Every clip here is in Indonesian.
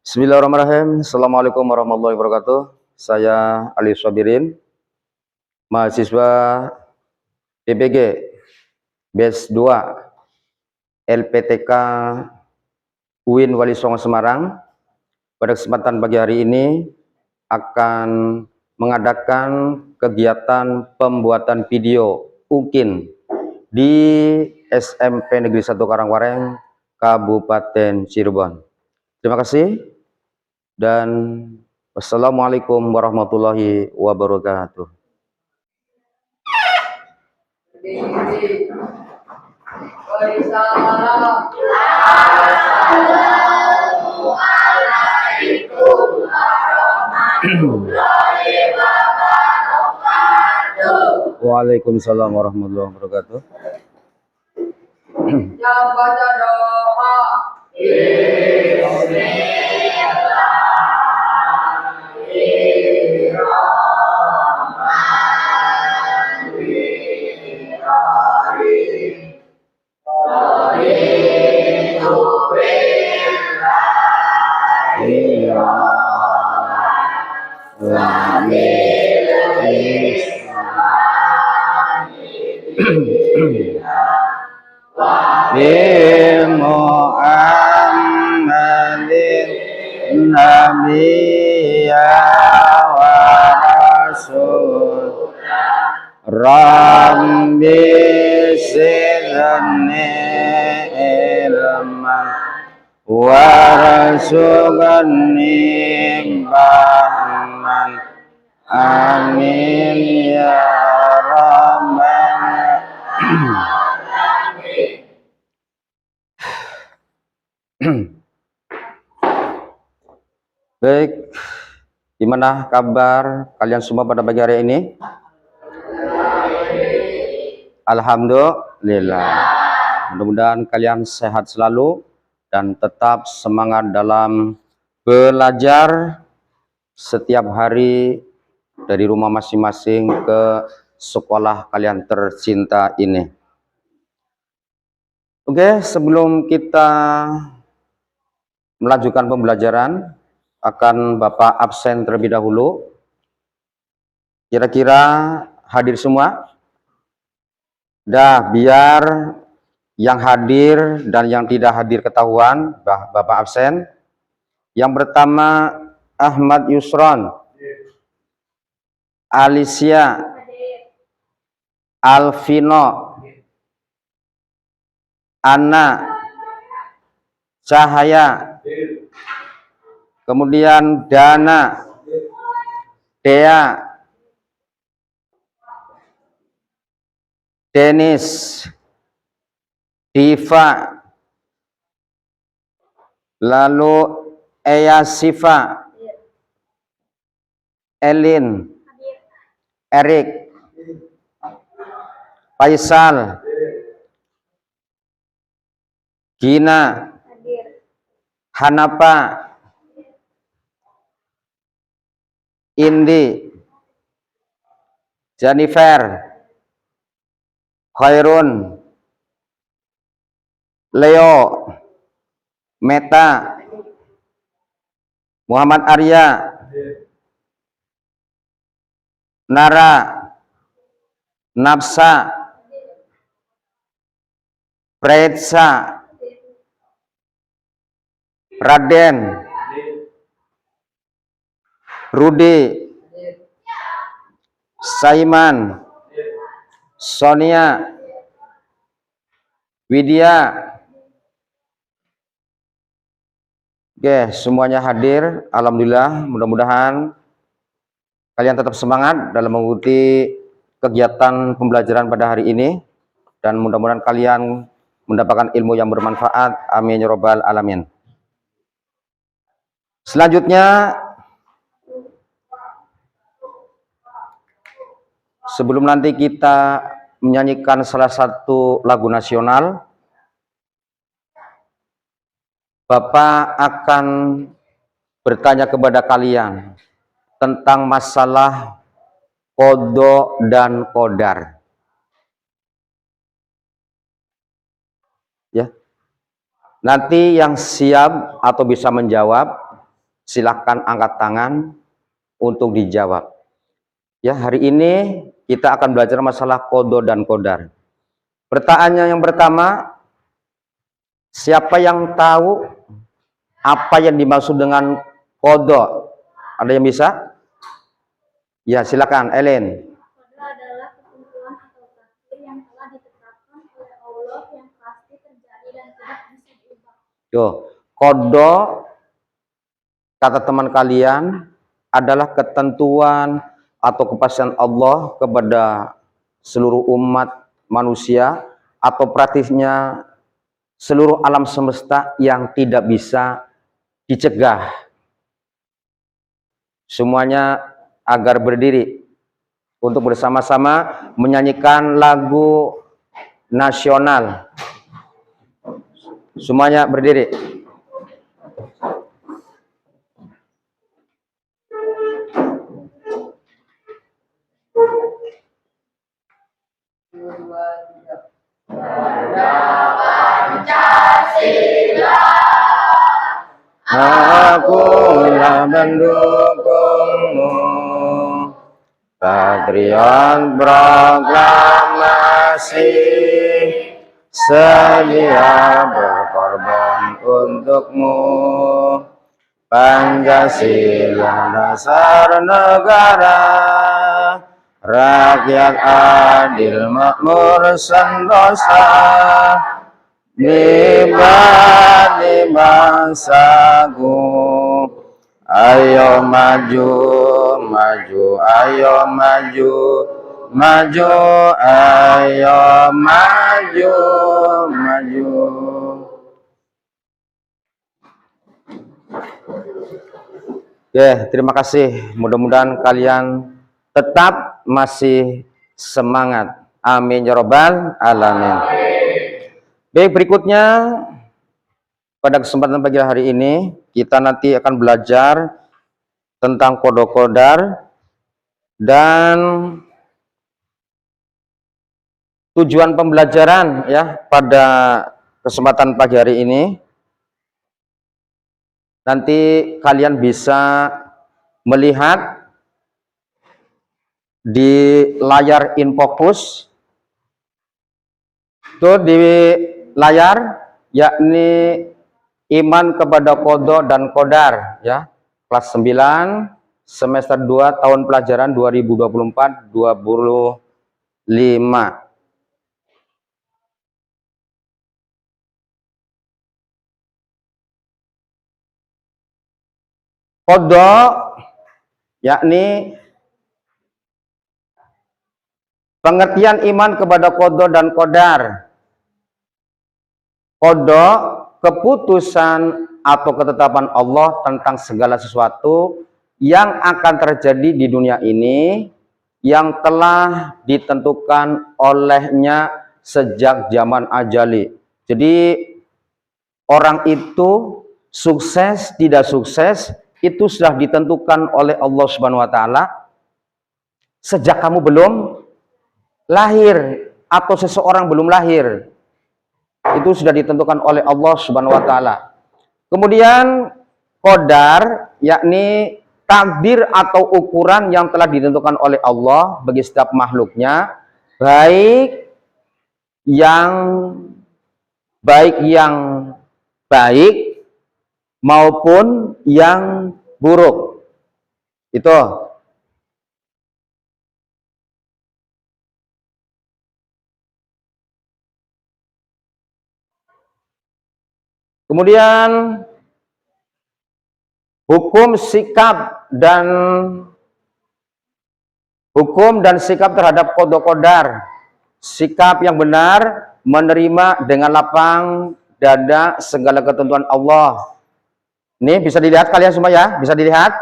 Bismillahirrahmanirrahim. Assalamualaikum warahmatullahi wabarakatuh. Saya Ali Sobirin, mahasiswa PPG Batch 2 LPTK UIN Wali Songo Semarang. Pada kesempatan pagi hari ini akan mengadakan kegiatan pembuatan video UKIN di SMP Negeri 1 Karangwareng, Kabupaten Cirebon. Terima kasih dan wassalamualaikum warahmatullahi wabarakatuh. Waalaikumsalam warahmatullahi wabarakatuh. Yang baca doa. Muhammadin nabiyya wa rasul Rabbi zidni ilman warzuqni fahman amin ya rabbal Baik, gimana kabar kalian semua pada pagi hari ini? Alhamdulillah. Mudah-mudahan kalian sehat selalu dan tetap semangat dalam belajar setiap hari dari rumah masing-masing ke sekolah kalian tercinta ini. Oke, sebelum kita melanjutkan pembelajaran, akan Bapak absen terlebih dahulu. Kira-kira hadir semua? Dah, biar yang hadir dan yang tidak hadir ketahuan, Bapak absen. Yang pertama Ahmad Yusron, Alicia, Alvino, Anna, Cahaya, kemudian Dana, Dea, Denis, Diva, lalu Eya Siva, Elin, Erik, Faisal, Gina, Hanapa, Indi, Jennifer, Khairun, Leo, Meta, Muhammad Arya, Nara, Nafsa, Pretsa, Raden, Rudi, Saiman, Sonia, Widya. Oke, semuanya hadir. Alhamdulillah, mudah-mudahan kalian tetap semangat dalam mengikuti kegiatan pembelajaran pada hari ini dan mudah-mudahan kalian mendapatkan ilmu yang bermanfaat. Amin ya rabbal alamin. Selanjutnya, sebelum nanti kita menyanyikan salah satu lagu nasional, Bapak akan bertanya kepada kalian tentang masalah qada dan qadar. Ya. Nanti yang siap atau bisa menjawab Silakan angkat tangan untuk dijawab. Ya, hari ini kita akan belajar masalah qada dan qadar. Pertanyaan yang pertama, siapa yang tahu apa yang dimaksud dengan qada? Ada yang bisa? Ya, silakan, Ellen. Qada adalah ketentuan atau takdir yang telah ditetapkan oleh Allah yang pasti terjadi dan tidak bisa diubah. Yo, qada kata teman kalian adalah ketentuan atau kepastian Allah kepada seluruh umat manusia atau praktisnya seluruh alam semesta yang tidak bisa dicegah. Semuanya agar berdiri untuk bersama-sama menyanyikan lagu nasional. Semuanya berdiri. Akulah mendukungmu, patriot proklamasi, sedia berkorban untukmu. Pancasila dasar negara, rakyat adil makmur sentosa, nikmati bangsaku. Ayo maju, maju, ayo maju, maju, ayo maju, maju. Oke, terima kasih. Mudah-mudahan kalian tetap masih semangat. Amin ya robbal alamin. Baik, berikutnya pada kesempatan pagi hari ini kita nanti akan belajar tentang qada qadar dan tujuan pembelajaran ya pada kesempatan pagi hari ini. Nanti kalian bisa melihat di layar infocus itu di layar, yakni iman kepada qada dan qadar ya, kelas 9 semester 2 tahun pelajaran 2024-25. Qada yakni pengertian iman kepada qada dan qadar. Qada keputusan atau ketetapan Allah tentang segala sesuatu yang akan terjadi di dunia ini yang telah ditentukan olehnya sejak zaman ajali. Jadi orang itu sukses tidak sukses itu sudah ditentukan oleh Allah Subhanahu wa taala sejak kamu belum lahir atau seseorang belum lahir. Itu sudah ditentukan oleh Allah Subhanahu wa taala. Kemudian qadar yakni takdir atau ukuran yang telah ditentukan oleh Allah bagi setiap makhluknya, baik yang baik maupun yang buruk. Itu. Kemudian hukum dan sikap terhadap qada qadar. Sikap yang benar menerima dengan lapang dada segala ketentuan Allah. Ini bisa dilihat kalian semua ya? Bisa dilihat?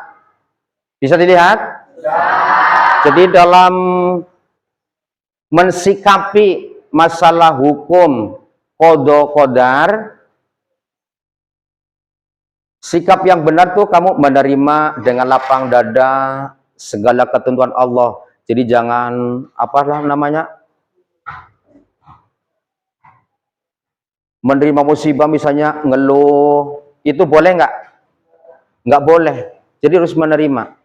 Bisa dilihat? Ya. Jadi dalam mensikapi masalah hukum qada qadar, sikap yang benar tuh kamu menerima dengan lapang dada segala ketentuan Allah. Jadi jangan apalah namanya, menerima musibah misalnya ngeluh, itu boleh nggak? nggak boleh. Jadi harus menerima.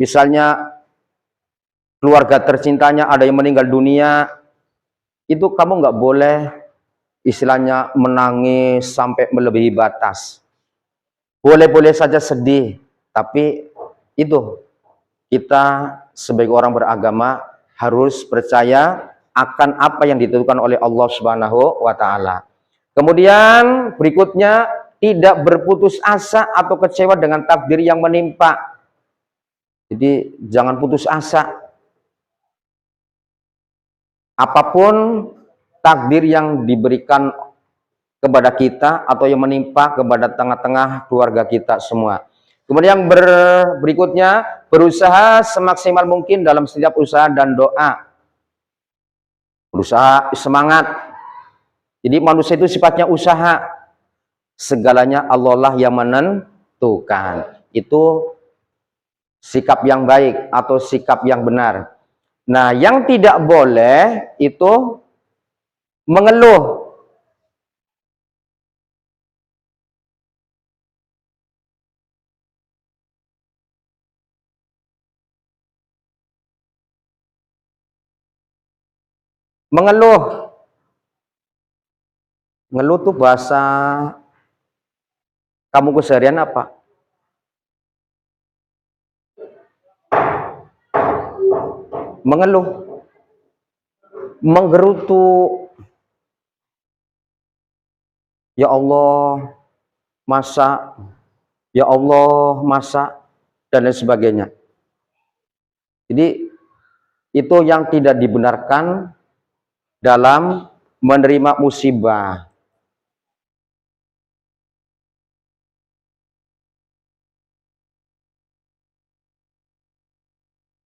Misalnya keluarga tercintanya ada yang meninggal dunia, itu kamu nggak boleh istilahnya menangis sampai melebihi batas. Boleh-boleh saja sedih, tapi itu kita sebagai orang beragama harus percaya akan apa yang ditentukan oleh Allah Subhanahu wa taala. Kemudian berikutnya, tidak berputus asa atau kecewa dengan takdir yang menimpa. Jadi jangan putus asa. Apapun takdir yang diberikan kepada kita atau yang menimpa kepada tengah-tengah keluarga kita semua. Kemudian yang berikutnya, berusaha semaksimal mungkin dalam setiap usaha dan doa. Berusaha, semangat. Jadi manusia itu sifatnya usaha. Segalanya Allah lah yang menentukan. Itu sikap yang baik atau sikap yang benar. Nah, yang tidak boleh itu mengeluh. Mengeluh. Ngeluh tuh bahasa kamu keseharian apa? Mengeluh. Menggerutu. Ya Allah, masa. Ya Allah, masa. Dan lain sebagainya. Jadi itu yang tidak dibenarkan dalam menerima musibah.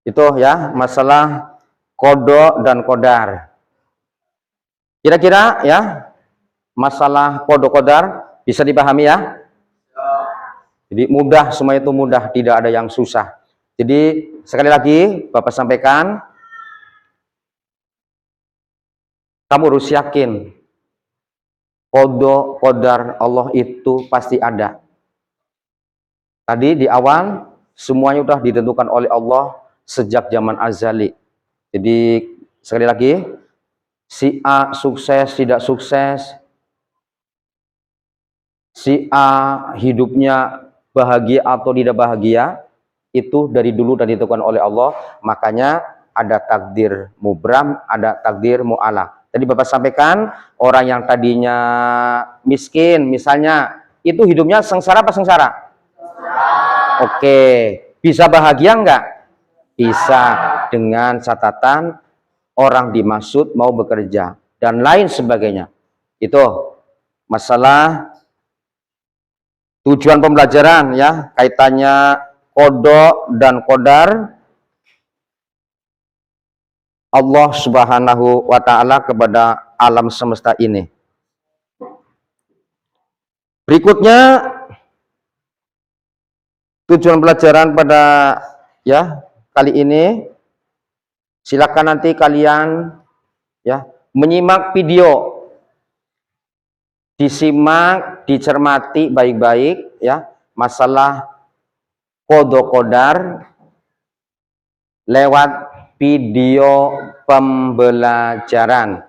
Itu ya, masalah kodok dan kodar. Kira-kira ya, masalah kodok kodar bisa dipahami ya? Jadi mudah, semua itu mudah, tidak ada yang susah. Jadi sekali lagi Bapak sampaikan, kamu harus yakin kodok kodar Allah itu pasti ada. Tadi di awal semuanya sudah ditentukan oleh Allah sejak zaman azali. Jadi sekali lagi, si A sukses tidak sukses, si A hidupnya bahagia atau tidak bahagia, itu dari dulu dan ditentukan oleh Allah. Makanya ada takdir mubram, ada takdir mu'alaq. Tadi Bapak sampaikan, orang yang tadinya miskin misalnya, itu hidupnya sengsara apa sengsara? Oke, bisa bahagia enggak? Bisa, dengan catatan orang dimaksud mau bekerja dan lain sebagainya. Itu masalah tujuan pembelajaran ya, kaitannya kodok dan kodar Allah Subhanahu wa taala kepada alam semesta ini. Berikutnya tujuan pelajaran pada ya kali ini, silakan nanti kalian ya menyimak video, disimak, dicermati baik-baik ya, masalah kodok kodar lewat video pembelajaran.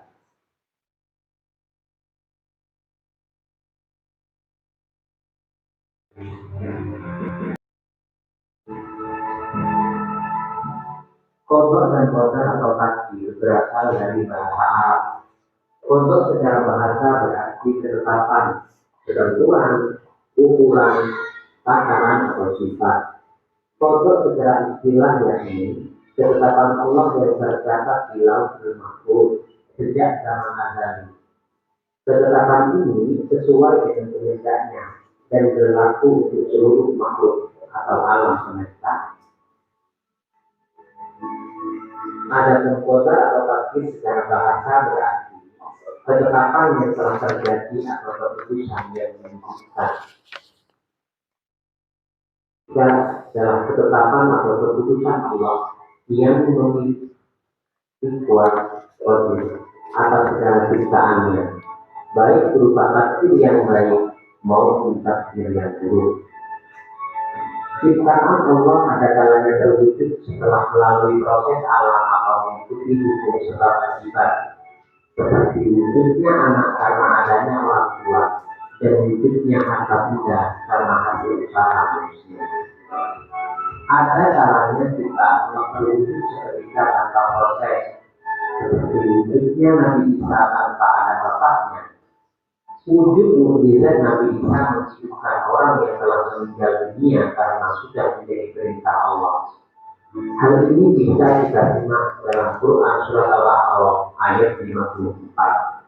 Kodok dan kodar atau takdir berasal dari bahasa Arab. Kodok secara bahasa berarti ketetapan, ketentuan, ukuran, takaran atau sifat. Kodok secara istilah yakni ketetapan Allah yang tercatat di lauhul mahfuz sejak zaman azali. Ketetapan ini sesuai dengan kehendaknya dan berlaku untuk seluruh makhluk atau alam semesta. Ada kodar atau takdir secara bahasa berarti ketetapan yang telah terjadi atau keputusan yang diputuskan. Dan dalam ketetapan atau keputusan Allah yang memiliki kuat kodir atas segala ciptaannya, baik berupa takdir yang baik maupun takdir yang buruk. Ciptaan Allah ada kalanya terwujud setelah melalui proses alam atau mengikuti hukum sebab akibat. Seperti wujudnya anak karena adanya orang tua dan wujudnya harta benda karena hasil usaha manusia. Ada kalanya ciptaan Allah terwujud seketika tanpa proses, seperti wujudnya Nabi Isa tanpa ada bapaknya. Wujud mukjizat Nabi Isa menghidupkan orang yang telah meninggal dunia karena sudah menjadi perintah Allah. Hal ini bisa kita simak dalam Quran surat Al-A'raf ayat 54.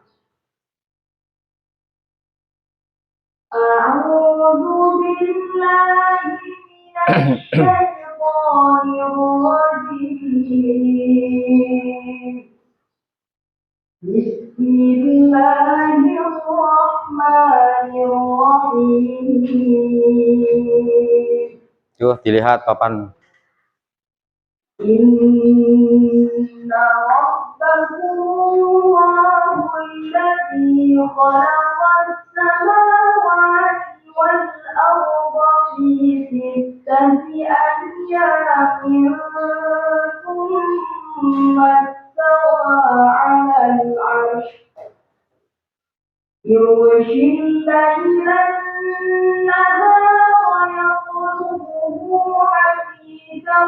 A'udzu billahi minasy syaithanir rajim. Bismillahirrahmanirrahim. Tuh, dilihat papan. Inna rabbakumullahu alladzi khalaqas samawati wal arda fi sittati ayyamin thumma istawa 'alal 'arsy يغشي الليل النهار يطلبه حثيثا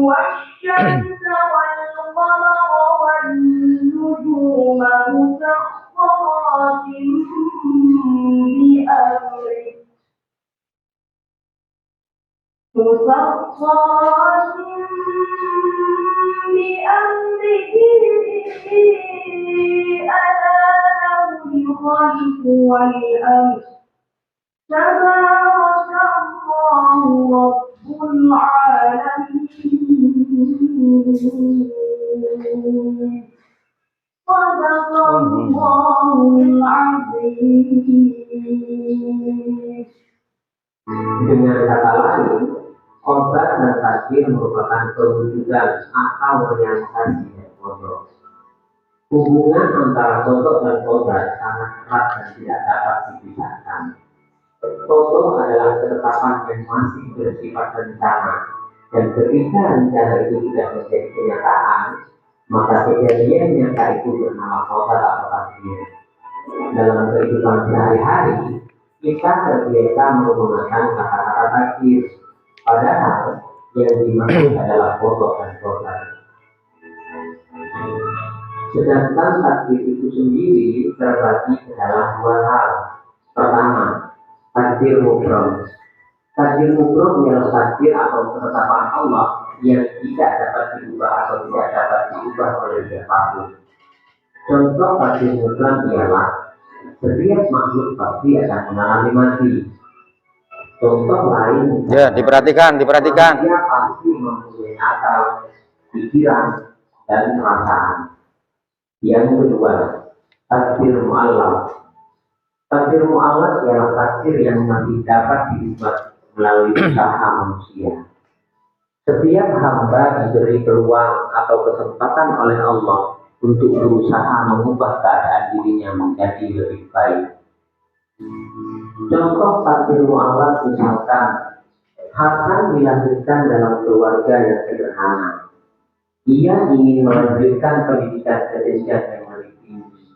والشمس والقمر والنجوم مسخرات بأمره ألا له الخلق والأمر تبارك الله رب العالمين صدق الله العظيم. Dengan kata lain, obat dan takdir merupakan perwujudan atau realisasi dari kodok. Hubungan antara kodok dan obat sangat erat dan tidak dapat dipisahkan. Kodok adalah ketetapan yang masih bersifat rencana, dan ketika rencana itu sudah menjadi kenyataan, maka kejadian nyata itu bernama kodok atau takdir. Dalam kehidupan sehari-hari, kita terbiasa menggunakan kata-kata takdir, padahal yang dimaksud adalah kodok dan kodar. Sedangkan takdir itu sendiri terbagi ke dalam dua hal. Pertama, takdir mubrom. Takdir mubrom ialah takdir atau ketetapan Allah yang tidak dapat diubah atau tidak dapat diubah oleh siapapun. Contoh takdir mubrom ialah setiap makhluk pasti akan mengalami mati. Contoh lain, Ya, diperhatikan. dia pasti mempunyai akal, pikiran, dan perasaan. Yang kedua, takdir mu'allaf. Takdir mu'allaf ialah takdir yang masih dapat dibuat melalui usaha manusia. Setiap hamba diberi peluang atau kesempatan oleh Allah untuk berusaha mengubah keadaan dirinya menjadi lebih baik. Contoh takdir mu'allaf misalkan, Hasan dilahirkan dalam keluarga yang sederhana. Ia ingin melanjutkan pendidikan ke jenjang yang lebih tinggi.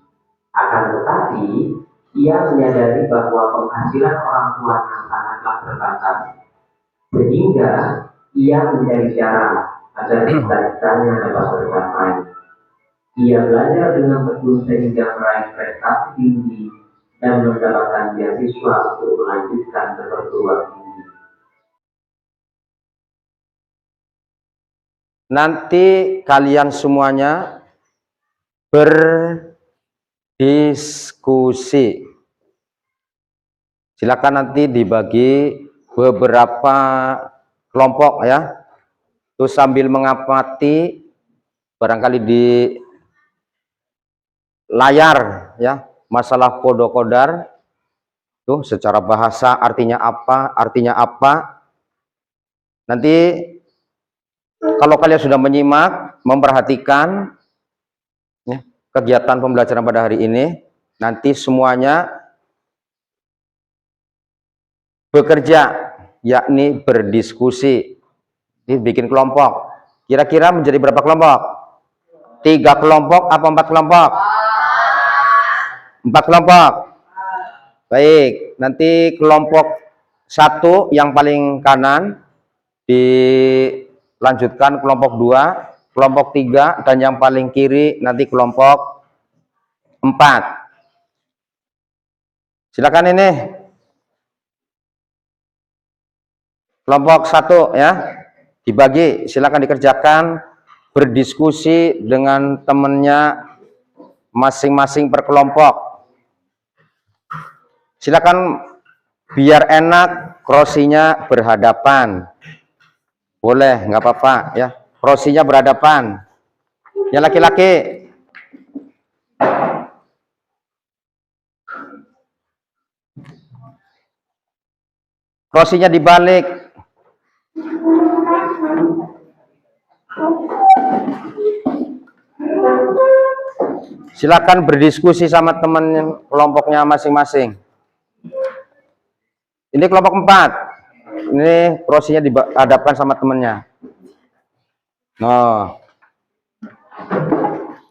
Akan tetapi, ia menyadari bahwa penghasilan orang tuanya sangatlah terbatas. Sehingga, ia mencari cara agar cita-citanya dapat tercapai. Ia belajar dengan tekun sehingga meraih prestasi tinggi dan mendapatkan beasiswa untuk melanjutkan ke perguruan tinggi. Nanti kalian semuanya berdiskusi. Silakan nanti dibagi beberapa kelompok ya. Terus sambil mengamati barangkali di layar ya, masalah kodok-kodar tuh secara bahasa artinya apa. Nanti kalau kalian sudah menyimak, memperhatikan ya, kegiatan pembelajaran pada hari ini, nanti semuanya bekerja yakni berdiskusi. Ini bikin kelompok. Kira-kira menjadi berapa kelompok? 3 kelompok apa 4 kelompok? 4 kelompok. Baik, nanti kelompok 1 yang paling kanan dilanjutkan kelompok 2, kelompok 3, dan yang paling kiri nanti kelompok 4. Silakan ini. Kelompok 1 ya. Dibagi, silakan dikerjakan, berdiskusi dengan temannya masing-masing per kelompok. Silakan biar enak, krosinya berhadapan. Boleh, nggak apa-apa ya. Krosinya berhadapan. Yang laki-laki. Krosinya dibalik. Silakan berdiskusi sama teman kelompoknya masing-masing. Ini kelompok 4. Ini krosinya dihadapkan sama temannya. Nah,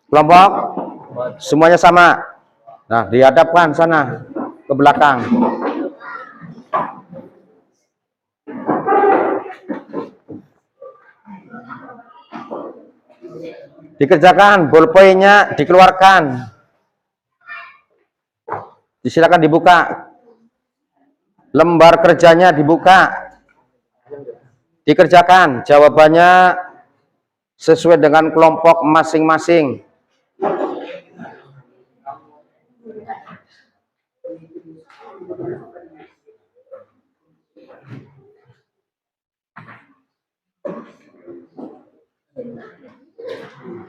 kelompok semuanya sama. Nah, dihadapkan sana ke belakang. Dikerjakan, bolpoinnya dikeluarkan. Silakan dibuka. Lembar kerjanya dibuka. Dikerjakan, jawabannya sesuai dengan kelompok masing-masing.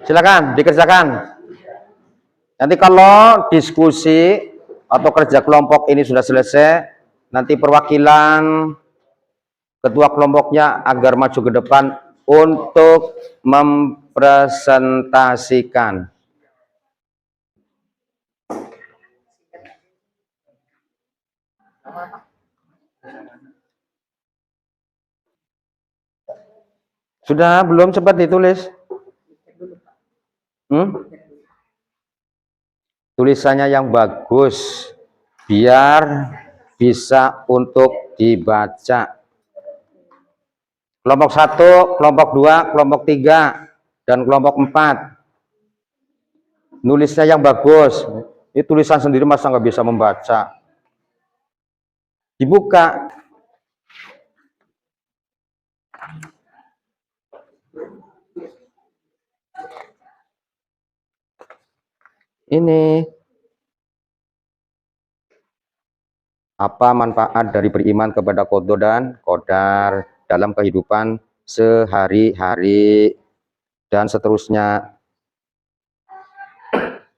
Silakan dikerjakan. Nanti kalau diskusi atau kerja kelompok ini sudah selesai, nanti perwakilan ketua kelompoknya agar maju ke depan untuk mempresentasikan. Sudah belum, cepat ditulis. Tulisannya yang bagus biar bisa untuk dibaca. Kelompok 1, kelompok 2, kelompok 3, dan kelompok 4. Nulisnya yang bagus. Ini tulisan sendiri masa nggak bisa membaca. Dibuka. Ini apa manfaat dari beriman kepada qada dan qadar dalam kehidupan sehari-hari dan seterusnya.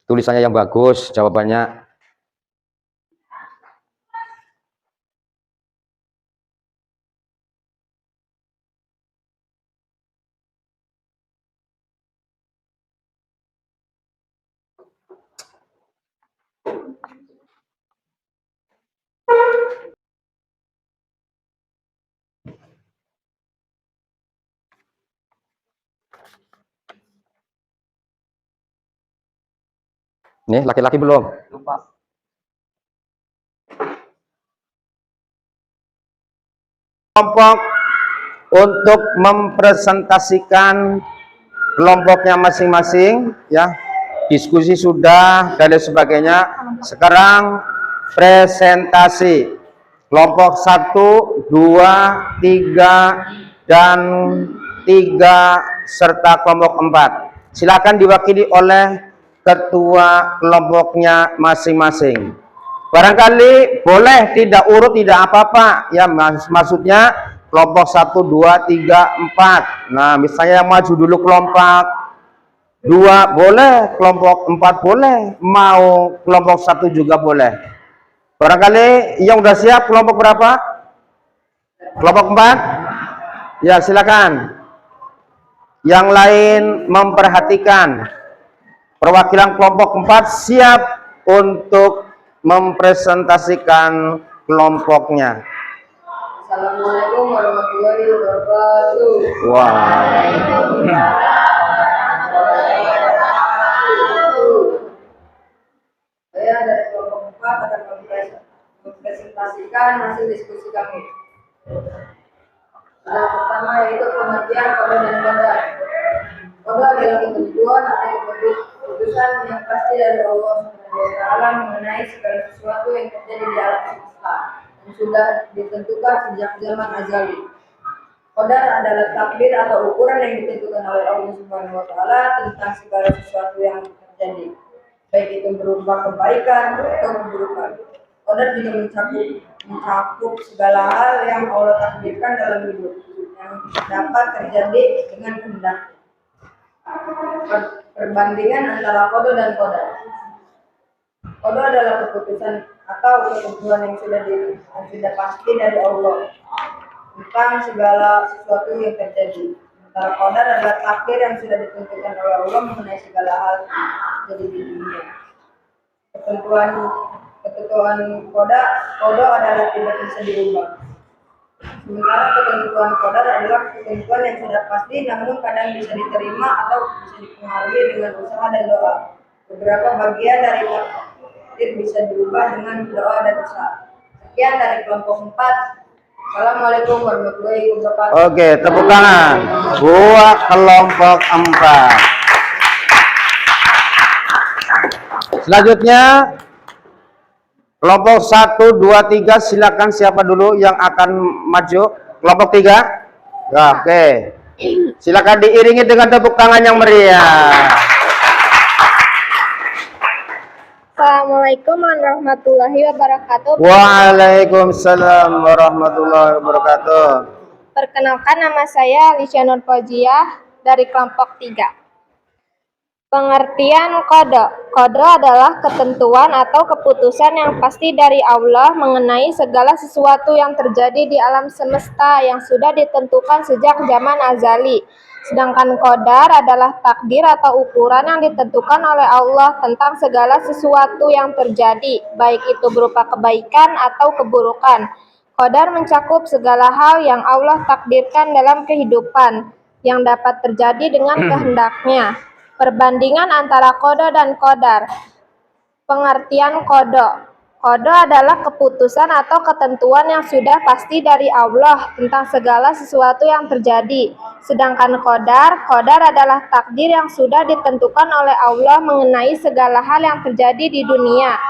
Tulisannya yang bagus, jawabannya. Nih, laki-laki belum? Kelompok untuk mempresentasikan kelompoknya masing-masing, ya. Diskusi sudah dan lain sebagainya. Sekarang presentasi. Kelompok 1, 2, 3, dan 3 serta kelompok 4. Silakan diwakili oleh ketua kelompoknya masing-masing. Barangkali boleh tidak urut, tidak apa-apa ya, maksudnya kelompok 1, 2, 3, 4. Nah, misalnya yang maju dulu kelompok 2 boleh, kelompok 4 boleh, mau kelompok 1 juga boleh. Barangkali yang udah siap kelompok berapa? Kelompok 4? Ya, silakan. Yang lain memperhatikan. Perwakilan kelompok 4 siap untuk mempresentasikan kelompoknya. Assalamualaikum warahmatullahi wabarakatuh. Wah. Saya dari kelompok 4 akan mempresentasikan hasil diskusi kami. Yang pertama yaitu pengertian kode dan kodar. Kode adalah ketentuan atau keputusan yang pasti dari Allah SWT mengenai segala sesuatu yang terjadi di alam semesta yang sudah ditentukan sejak zaman azali. Qadar adalah takdir atau ukuran yang ditentukan oleh Allah Subhanahu wa taala tentang segala sesuatu yang terjadi, baik itu berupa kebaikan atau keburukan. Qadar juga mencakup segala hal yang Allah takdirkan dalam hidup yang dapat terjadi dengan kehendak. Perbandingan antara qada dan qadar. Qada adalah keputusan atau ketentuan yang sudah pasti dari Allah tentang segala sesuatu yang terjadi. Sementara qadar adalah takdir yang sudah ditentukan oleh Allah mengenai segala hal yang terjadi di dunia. Ketentuan qada adalah tidak bisa diubah. Sementara ketentuan qadar adalah ketentuan yang sudah pasti namun kadang bisa diterima atau bisa dipengaruhi dengan usaha dan doa. Beberapa bagian dari takdir bisa diubah dengan doa dan usaha. Sekian dari kelompok 4. Assalamualaikum warahmatullahi wabarakatuh. Oke, tepuk tangan buat kelompok 4. Selanjutnya kelompok 1, 2, 3, silakan siapa dulu yang akan maju? Kelompok 3. Ya, oke. Silakan diiringi dengan tepuk tangan yang meriah. Assalamualaikum warahmatullahi wabarakatuh. Waalaikumsalam warahmatullahi wabarakatuh. Perkenalkan, nama saya Alicia Nur Fauziah dari kelompok 3. Pengertian qada. Qada adalah ketentuan atau keputusan yang pasti dari Allah mengenai segala sesuatu yang terjadi di alam semesta yang sudah ditentukan sejak zaman azali. Sedangkan qadar adalah takdir atau ukuran yang ditentukan oleh Allah tentang segala sesuatu yang terjadi, baik itu berupa kebaikan atau keburukan. Qadar mencakup segala hal yang Allah takdirkan dalam kehidupan yang dapat terjadi dengan kehendaknya. Perbandingan antara qada dan qadar. Pengertian qada. Qada adalah keputusan atau ketentuan yang sudah pasti dari Allah tentang segala sesuatu yang terjadi. Sedangkan qadar adalah takdir yang sudah ditentukan oleh Allah mengenai segala hal yang terjadi di dunia.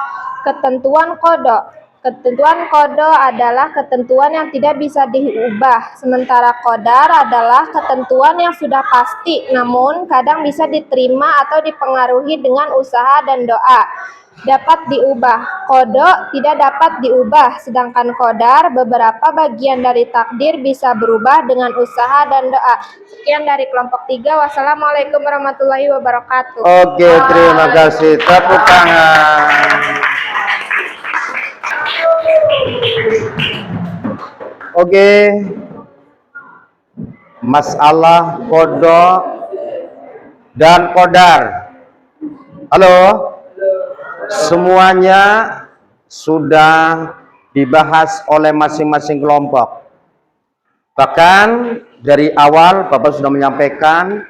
Ketentuan qada. Ketentuan qada adalah ketentuan yang tidak bisa diubah, sementara qadar adalah ketentuan yang sudah pasti, namun kadang bisa diterima atau dipengaruhi dengan usaha dan doa. Dapat diubah. Qada tidak dapat diubah, sedangkan qadar beberapa bagian dari takdir bisa berubah dengan usaha dan doa. Sekian dari kelompok 3. Wassalamualaikum warahmatullahi wabarakatuh. Oke, terima kasih. Tepuk tangan. Oke, masalah qada dan qadar. Halo, semuanya sudah dibahas oleh masing-masing kelompok. Bahkan dari awal Bapak sudah menyampaikan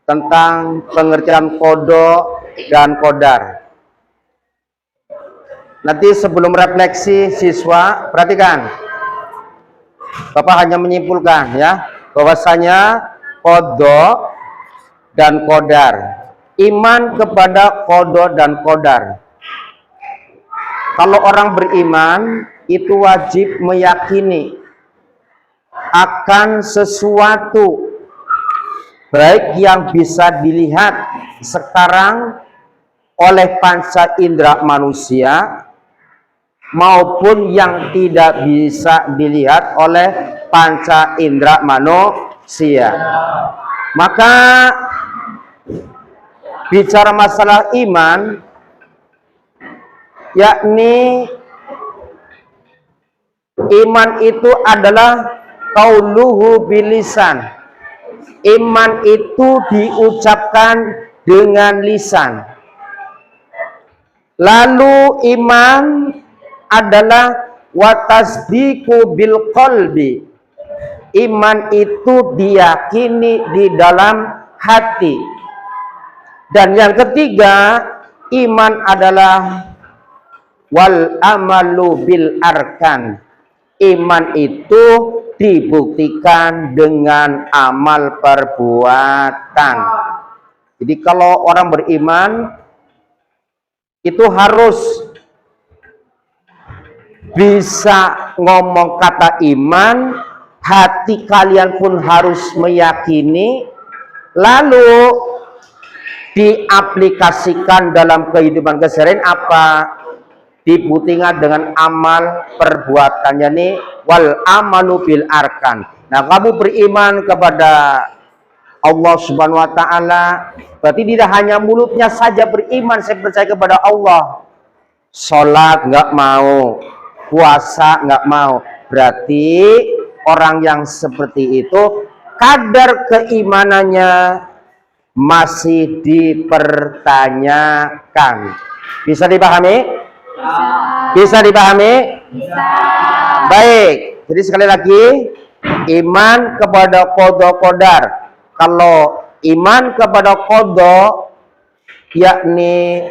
tentang pengertian qada dan qadar. Nanti sebelum refleksi siswa, perhatikan. Bapak hanya menyimpulkan ya, bahwasanya qada dan qadar. Iman kepada qada dan qadar. Kalau orang beriman itu wajib meyakini akan sesuatu baik yang bisa dilihat sekarang oleh panca indera manusia maupun yang tidak bisa dilihat oleh panca indera manusia. Maka bicara masalah iman, yakni iman itu adalah qauluhu bilisan. Iman itu diucapkan dengan lisan. Lalu iman adalah wa tasdiqu bil qalbi. Iman itu diyakini di dalam hati. Dan yang ketiga, iman adalah wal amalu bil arkan. Iman itu dibuktikan dengan amal perbuatan. Jadi kalau orang beriman itu harus bisa ngomong kata iman, hati kalian pun harus meyakini, lalu diaplikasikan dalam kehidupan keseharian apa? Dibuktikan dengan amal perbuatannya nih, wal amalu bil arkan. Nah, kamu beriman kepada Allah Subhanahu wa taala, berarti tidak hanya mulutnya saja beriman, saya percaya kepada Allah. Sholat nggak mau, puasa nggak mau. Berarti orang yang seperti itu kadar keimanannya masih dipertanyakan. Bisa dipahami? Bisa dipahami? Bisa. Baik. Jadi sekali lagi, iman kepada qada qadar. Kalau iman kepada qada, yakni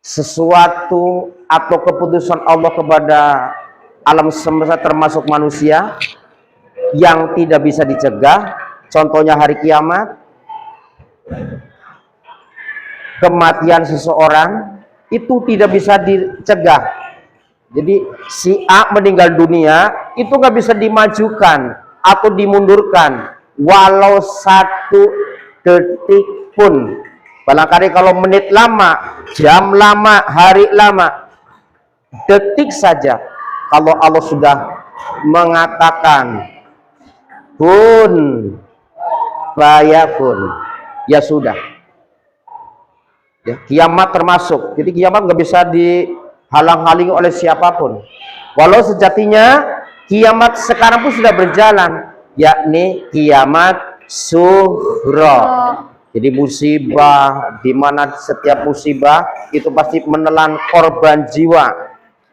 sesuatu atau keputusan Allah kepada alam semesta termasuk manusia yang tidak bisa dicegah, contohnya hari kiamat, kematian seseorang itu tidak bisa dicegah. Jadi si A meninggal dunia itu nggak bisa dimajukan atau dimundurkan walau 1 detik pun. Barangkali kalau menit lama, jam lama, hari lama, detik saja kalau Allah sudah mengatakan kun fayakun, ya sudah. Ya, kiamat termasuk. Jadi kiamat nggak bisa dihalang-halangi oleh siapapun. Walau sejatinya kiamat sekarang pun sudah berjalan, yakni kiamat sughra. Jadi musibah, di mana setiap musibah itu pasti menelan korban jiwa.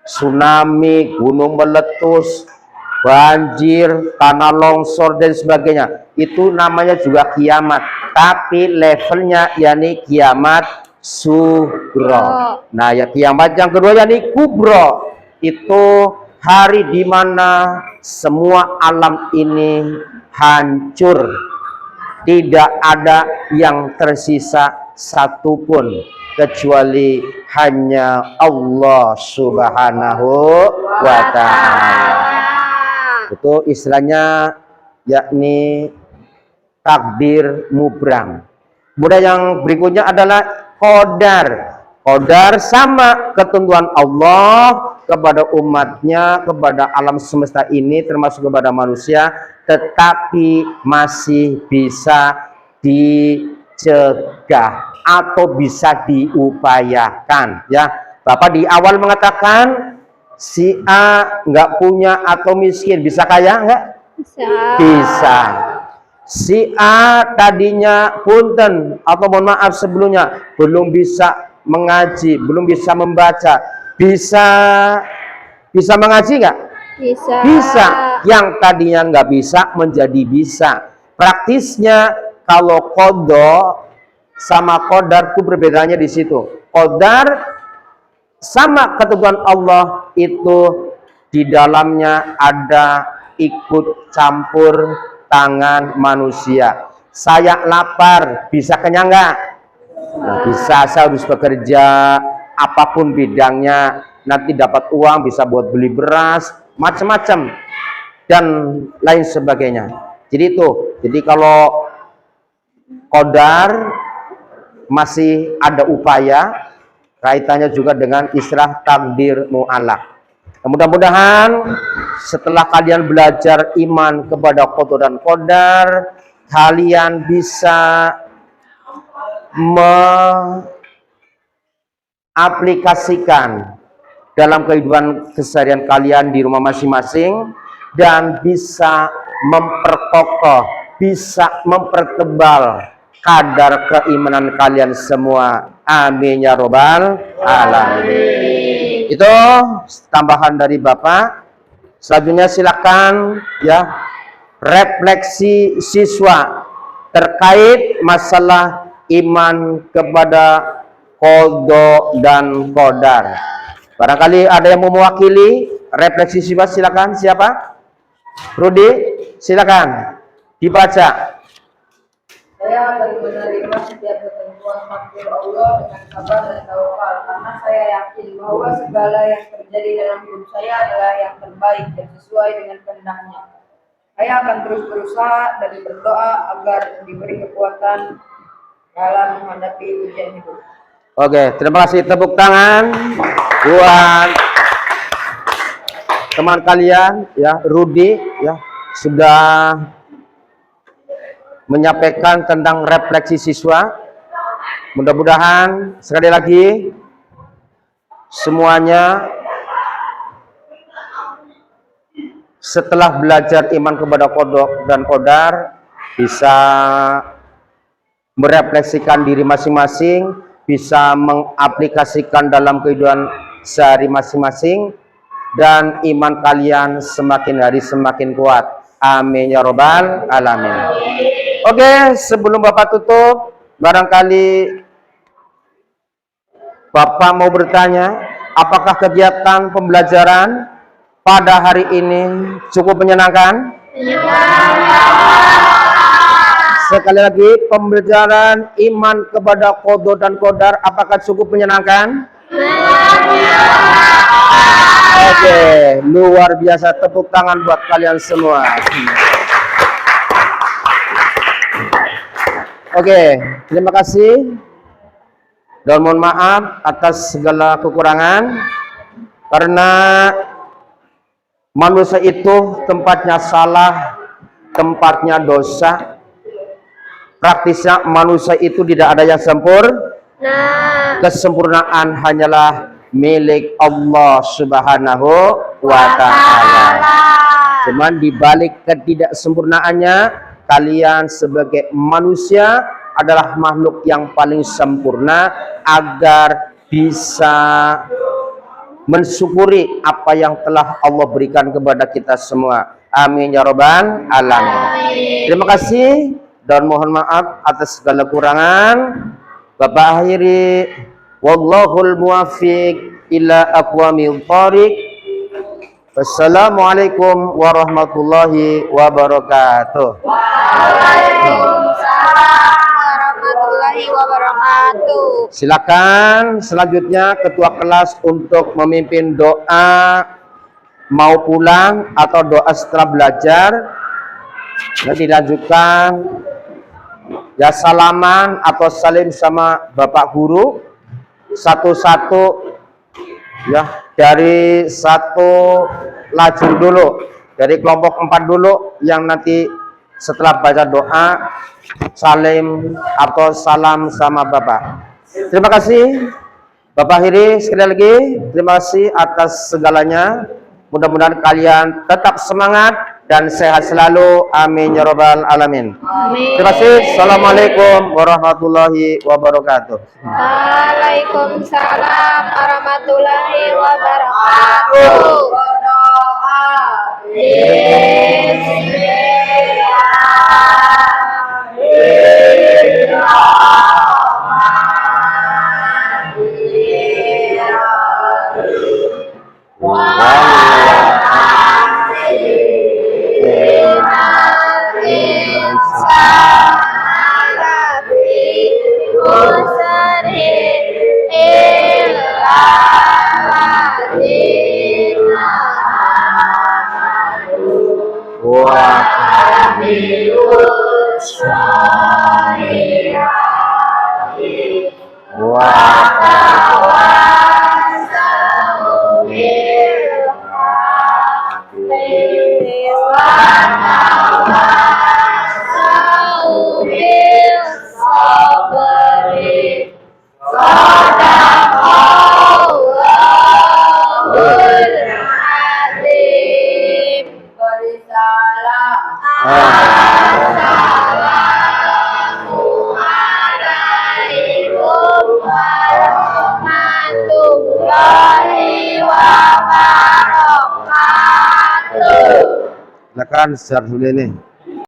Tsunami, gunung meletus, banjir, tanah longsor dan sebagainya. Itu namanya juga kiamat. Tapi levelnya yakni kiamat sughra. Nah, ya kiamat yang kedua yakni kubra. Itu hari di mana semua alam ini hancur. Tidak ada yang tersisa satupun kecuali hanya Allah Subhanahu wa ta'ala. Itu istilahnya yakni takdir mubrang. Kemudian yang berikutnya adalah qadar. Qadar sama ketentuan Allah kepada umatnya, kepada alam semesta ini termasuk kepada manusia, tetapi masih bisa dicegah atau bisa diupayakan. Ya, Bapak di awal mengatakan si A nggak punya atau miskin, bisa kaya nggak? Bisa. Bisa. Si A tadinya punten atau mohon maaf sebelumnya belum bisa mengaji, belum bisa membaca, bisa mengaji nggak? Bisa. Bisa. Yang tadinya nggak bisa menjadi bisa. Praktisnya kalau qada sama qadar itu perbedaannya di situ. Qadar sama ketentuan Allah itu di dalamnya ada ikut campur tangan manusia. Saya lapar, bisa kenyang nggak? Nah, bisa. Saya harus bekerja apapun bidangnya, nanti dapat uang bisa buat beli beras, macam-macam dan lain sebagainya. Jadi itu. Jadi kalau qadar masih ada upaya, kaitannya juga dengan istilah takdir mu'allaq. Mudah-mudahan setelah kalian belajar iman kepada qada dan qadar, kalian bisa mengaplikasikan dalam kehidupan keseharian kalian di rumah masing-masing dan bisa memperkokoh, bisa mempertebal kadar keimanan kalian semua. Amin ya robbal alamin. Itu tambahan dari Bapak. Selanjutnya silakan ya refleksi siswa terkait masalah iman kepada qada dan qadar. Barangkali ada yang mau mewakili refleksi siswa, silakan. Siapa? Rudi, silakan dibaca. Saya akan menerima setiap ketentuan takdir Allah dengan sabar dan tawakal, karena saya yakin bahwa segala yang terjadi dalam hidup saya adalah yang terbaik dan sesuai dengan kehendaknya. Saya akan terus berusaha dan berdoa agar diberi kekuatan dalam menghadapi ujian hidup. Oke, terima kasih. Tepuk tangan buat teman kalian ya, Rudi ya, sudah menyampaikan tentang refleksi siswa. Mudah-mudahan sekali lagi semuanya setelah belajar iman kepada qada dan qadar bisa merefleksikan diri masing-masing, bisa mengaplikasikan dalam kehidupan sehari masing-masing, dan iman kalian semakin hari semakin kuat. Amin ya robbal alamin. Oke, sebelum Bapak tutup, barangkali Bapak mau bertanya, apakah kegiatan pembelajaran pada hari ini cukup menyenangkan? Sekali lagi, pembelajaran iman kepada qada dan qadar apakah cukup menyenangkan? Oke, luar biasa. Tepuk tangan buat kalian semua. Oke, terima kasih. Dan mohon maaf atas segala kekurangan, karena manusia itu tempatnya salah, tempatnya dosa. Praktisnya manusia itu tidak ada yang sempurna. Kesempurnaan hanyalah milik Allah Subhanahu wa Ta'ala. Cuman dibalik ketidaksempurnaannya, kalian sebagai manusia adalah makhluk yang paling sempurna agar bisa mensyukuri apa yang telah Allah berikan kepada kita semua. Amin ya robbal alamin. Terima kasih dan mohon maaf atas segala kurangan. Bapak akhiri, wallahul muwaffiq ila aqwamil thoriq. Wassalamualaikum warahmatullahi wabarakatuh. Waalaikumsalam warahmatullahi wabarakatuh. Silakan selanjutnya ketua kelas untuk memimpin doa mau pulang atau doa setelah belajar. Nanti dilanjutkan ya salaman atau salim sama Bapak Guru satu-satu ya, dari satu lajur dulu, dari kelompok 4 dulu, yang nanti setelah baca doa salim atau salam sama Bapak. Terima kasih Bapak Hiri, sekali lagi terima kasih atas segalanya. Mudah-mudahan kalian tetap semangat dan sehat selalu. Amin ya robbal alamin. Amin. Terima kasih. Assalamualaikum warahmatullahi wabarakatuh. Waalaikumsalam warahmatullahi wabarakatuh. Assalamualaikum warahmatullahi mengatakan secara seperti ini.